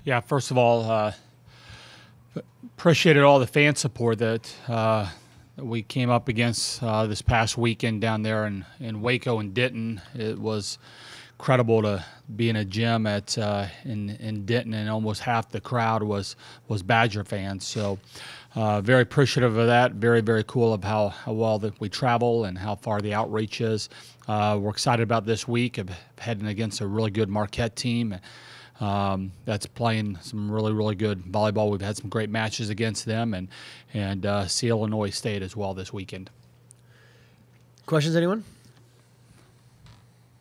Yeah, first of all, appreciated all the fan support that we came up against this past weekend down there in Waco and Denton. It was incredible to be in a gym in Denton, and almost half the crowd was Badger fans. So very appreciative of that. Very, very cool of how well that we travel and how far the outreach is. We're excited about this week of heading against a really good Marquette team. That's playing some really, really good volleyball. We've had some great matches against them, and see Illinois State as well this weekend. Questions, anyone?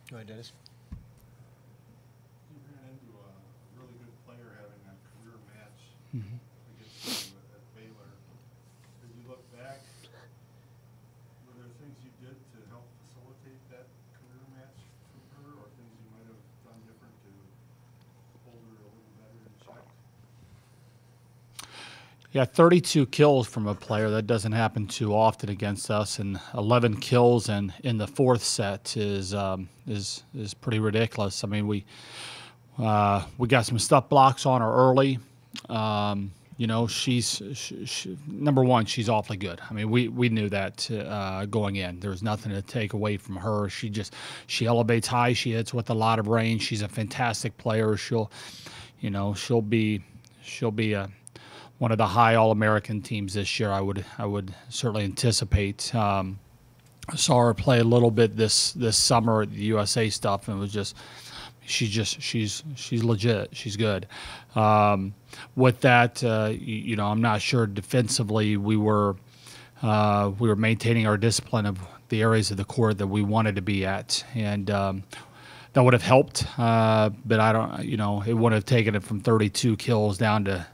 Go ahead, Dennis. You ran into a really good player having a career match against you at Baylor. As you look back, were there things you did to help facilitate that career match from her, or things you might have done different to hold her a little better in check? Yeah, 32 kills from a player. That doesn't happen too often against us, and 11 kills in the fourth set is pretty ridiculous. I mean, we got some stuff blocks on her early. You know, she's number one. She's awfully good. I mean, we knew that going in. There's nothing to take away from her. She elevates high. She hits with a lot of range. She's a fantastic player. She'll be one of the high All-American teams this year. I would certainly anticipate. I saw her play a little bit this summer at the USA stuff, and it was just she's legit. She's good. With that, I'm not sure defensively we were maintaining our discipline of the areas of the court that we wanted to be at, and that would have helped. But I don't, it wouldn't have taken it from 32 kills down to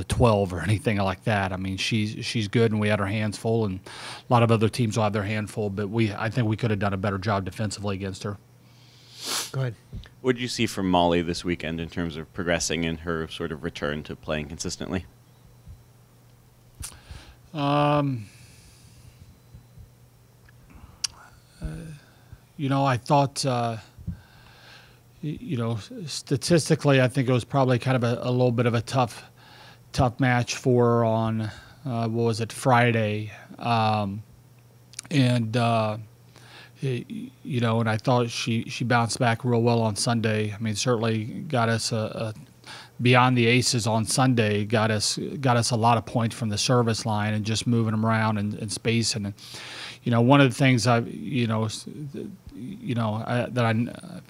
12 or anything like that. I mean, she's good, and we had our hands full, and a lot of other teams will have their hand full, but I think we could have done a better job defensively against her. Go ahead. What did you see from Molly this weekend in terms of progressing in her sort of return to playing consistently? I thought, statistically, I think it was probably kind of a little bit of a tough match for her on, Friday. And I thought she bounced back real well on Sunday. I mean, certainly got us beyond the aces on Sunday, got us a lot of points from the service line and just moving them around and spacing. And, one of the things that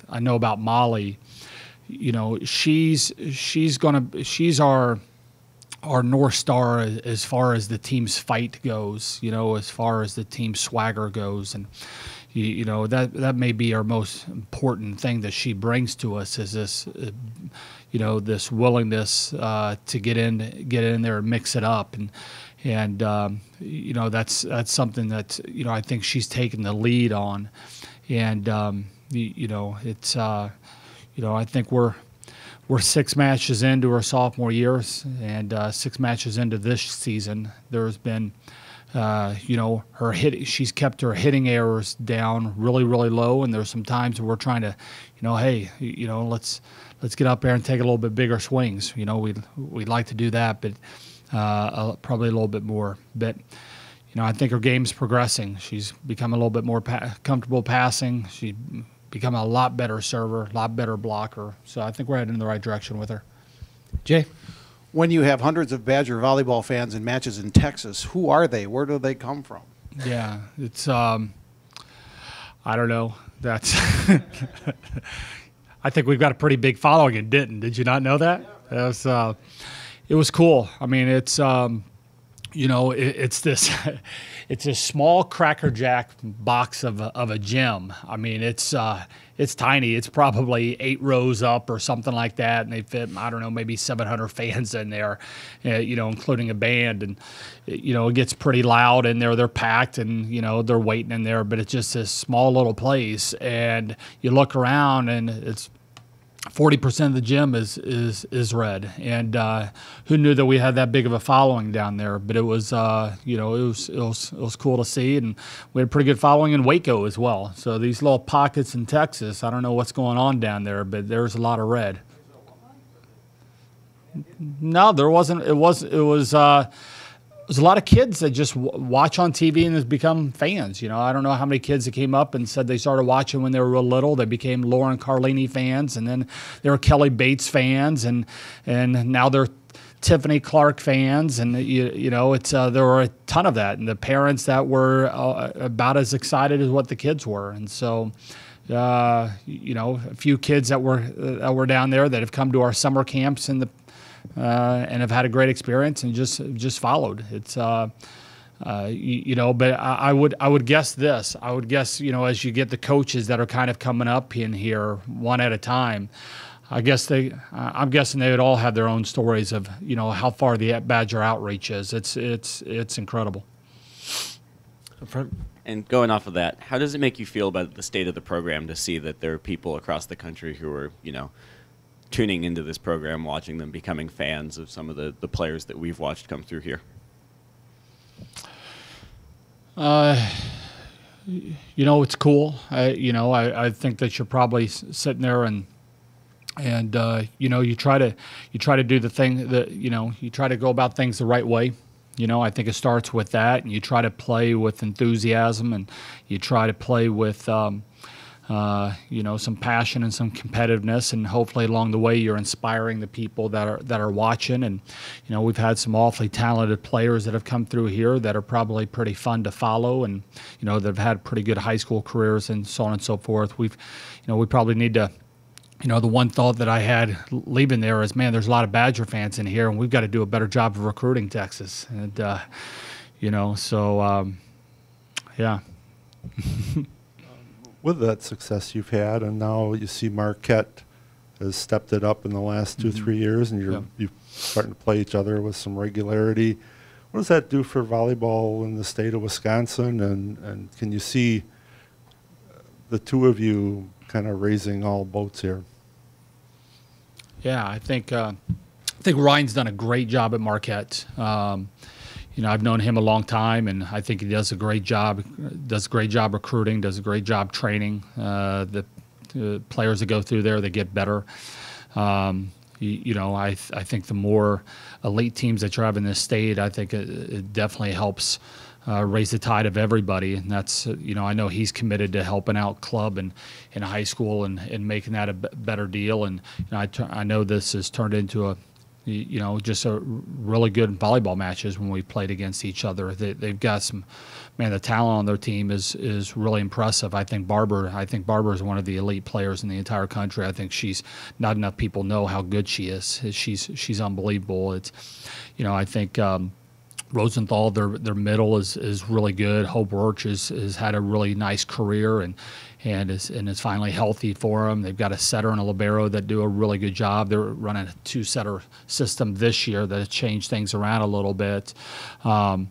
I know about Molly, she's our North Star as far as the team's fight goes, as far as the team's swagger goes. And, that may be our most important thing that she brings to us is this, this willingness to get in there and mix it up. And that's something that, I think she's taken the lead on. And, it's, I think we're 6 matches into her sophomore year and 6 matches into this season. There's been, her she's kept her hitting errors down really, really low. And there's some times where we're trying to, hey, let's get up there and take a little bit bigger swings. We'd like to do that, but probably a little bit more. But, I think her game's progressing. She's become a little bit more comfortable passing. She's become a lot better server, a lot better blocker. So I think we're heading in the right direction with her. Jay? When you have hundreds of Badger volleyball fans in matches in Texas, who are they? Where do they come from? Yeah, it's I don't know. That's I think we've got a pretty big following in Denton. Did you not know that? It was cool. I mean, it's it's this small Cracker Jack box of a gym. I mean, it's tiny. It's probably 8 rows up or something like that, and they fit, I don't know, maybe 700 fans in there, including a band. And it gets pretty loud in there. They're packed, and they're waiting in there. But it's just this small little place, and you look around, and it's 40% of the gym is red, and who knew that we had that big of a following down there? But it was, it was cool to see, and we had a pretty good following in Waco as well. So these little pockets in Texas, I don't know what's going on down there, but there's a lot of red. No, there wasn't. It was there's a lot of kids that just watch on TV and has become fans. You know, I don't know how many kids that came up and said they started watching when they were real little. They became Lauren Carlini fans, and then they were Kelly Bates fans, and now they're Tiffany Clark fans, and you know, it's there were a ton of that, and the parents that were about as excited as what the kids were, and so. You know, a few kids that were down there that have come to our summer camps and have had a great experience and just followed. It's you know, but I would guess this. I would guess, you know, as you get the coaches that are kind of coming up in here one at a time, I'm guessing they would all have their own stories of, you know, how far the Badger outreach is. It's incredible. Up front. And going off of that, how does it make you feel about the state of the program to see that there are people across the country who are, you know, tuning into this program, watching them, becoming fans of some of the players that we've watched come through here? You know, it's cool. I think that you're probably sitting there and you know, you try to do the thing that, you know, you try to go about things the right way. You know, I think it starts with that, and you try to play with enthusiasm, and you try to play with, you know, some passion and some competitiveness, and hopefully along the way you're inspiring the people that are watching. And you know, we've had some awfully talented players that have come through here that are probably pretty fun to follow, and you know, they've had pretty good high school careers and so on and so forth. We probably need to. You know, the one thought that I had leaving there is, man, there's a lot of Badger fans in here, and we've got to do a better job of recruiting Texas. And, you know, so, yeah. With that success you've had, and now you see Marquette has stepped it up in the last 2-3 years, and you're starting to play each other with some regularity. What does that do for volleyball in the state of Wisconsin, and can you see the two of you kind of raising all boats here? Yeah, I think Ryan's done a great job at Marquette. You know, I've known him a long time, and I think he does a great job. Does a great job recruiting. Does a great job training. The players that go through there, they get better. You know, I think the more elite teams that you have in this state, I think it definitely helps raise the tide of everybody. And that's, you know, I know he's committed to helping out club and in high school and making that a better deal. And you know, I know this has turned into a, you know, just a really good volleyball matches when we played against each other. They've got some, man, the talent on their team is really impressive. I think Barber is one of the elite players in the entire country. I think she's, not enough people know how good she is. She's unbelievable. It's, you know, I think Rosenthal, their middle is really good. Hope Roach has had a really nice career and is finally healthy for them. They've got a setter and a libero that do a really good job. They're running a two-setter system this year that has changed things around a little bit. You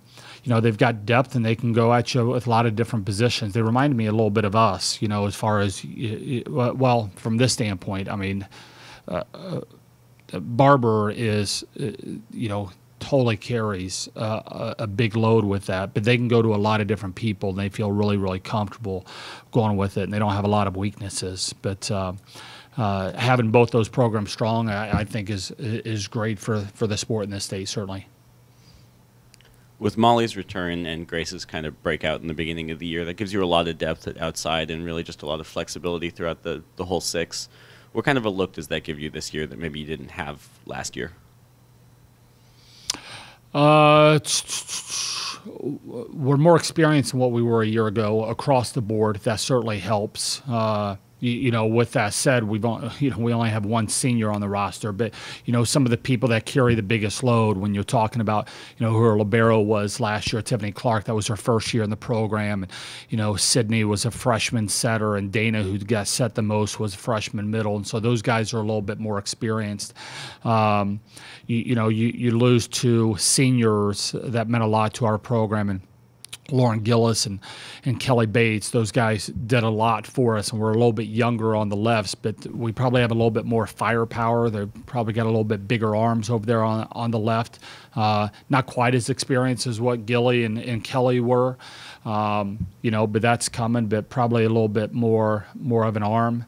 know, they've got depth and they can go at you with a lot of different positions. They remind me a little bit of us, you know, as far as, well, from this standpoint. I mean, Barber is, you know, totally carries a big load with that, but they can go to a lot of different people and they feel really, really comfortable going with it, and they don't have a lot of weaknesses. But having both those programs strong, I think is great for the sport in this state, certainly. With Molly's return and Grace's kind of breakout in the beginning of the year, that gives you a lot of depth outside and really just a lot of flexibility throughout the whole six. What kind of a look does that give you this year that maybe you didn't have last year? We're more experienced than what we were a year ago across the board. That certainly helps. You know, with that said, we only have one senior on the roster, but you know, some of the people that carry the biggest load when you're talking about, you know, who her libero was last year, Tiffany Clark, that was her first year in the program, and you know, Sydney was a freshman setter, and Dana, who got set the most, was a freshman middle, and so those guys are a little bit more experienced. You know, you lose two seniors that meant a lot to our program, and Lauren Gillis and Kelly Bates, those guys did a lot for us, and we're a little bit younger on the lefts, but we probably have a little bit more firepower. They've probably got a little bit bigger arms over there on the left. Not quite as experienced as what Gilly and Kelly were, you know, but that's coming, but probably a little bit more of an arm.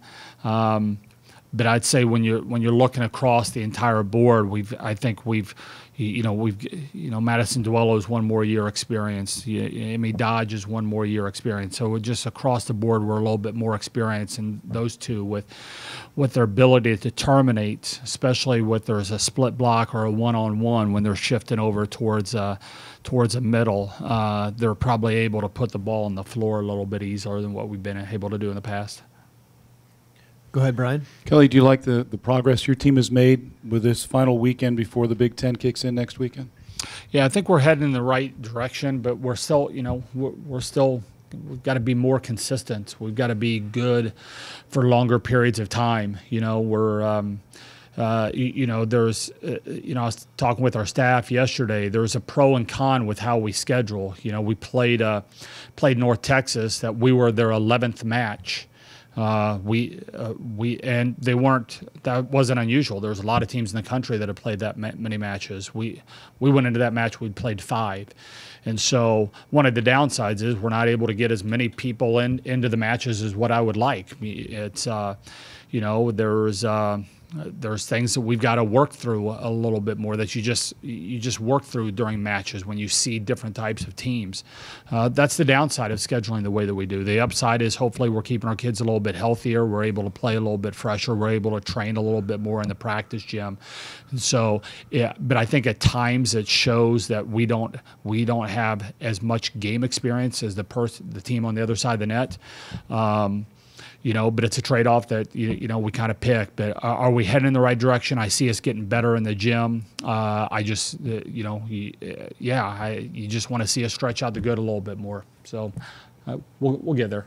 But I'd say when you're looking across the entire board, I think we've Madison Duello's 1 more year experience. Amy Dodge is 1 more year experience. So just across the board, we're a little bit more experienced in those two with their ability to terminate, especially with there's a split block or a one-on-one when they're shifting over towards a middle. They're probably able to put the ball on the floor a little bit easier than what we've been able to do in the past. Go ahead, Brian. Kelly, do you like the progress your team has made with this final weekend before the Big Ten kicks in next weekend? Yeah, I think we're heading in the right direction, but we're still, we've got to be more consistent. We've got to be good for longer periods of time. We're, there's, I was talking with our staff yesterday. There's a pro and con with how we schedule. We played North Texas, that we were their 11th match. And they weren't. That wasn't unusual. There's a lot of teams in the country that have played that many matches. We went into that match. We'd played 5, and so one of the downsides is we're not able to get as many people into the matches as what I would like. It's there's things that we've got to work through a little bit more that you just work through during matches when you see different types of teams. That's the downside of scheduling the way that we do. The upside is hopefully we're keeping our kids a little bit healthier. We're able to play a little bit fresher. We're able to train a little bit more in the practice gym. And so, yeah, but I think at times it shows that we don't have as much game experience as the team on the other side of the net. But it's a trade-off that, we kind of pick. But are we heading in the right direction? I see us getting better in the gym. You just want to see us stretch out the good a little bit more. So we'll get there.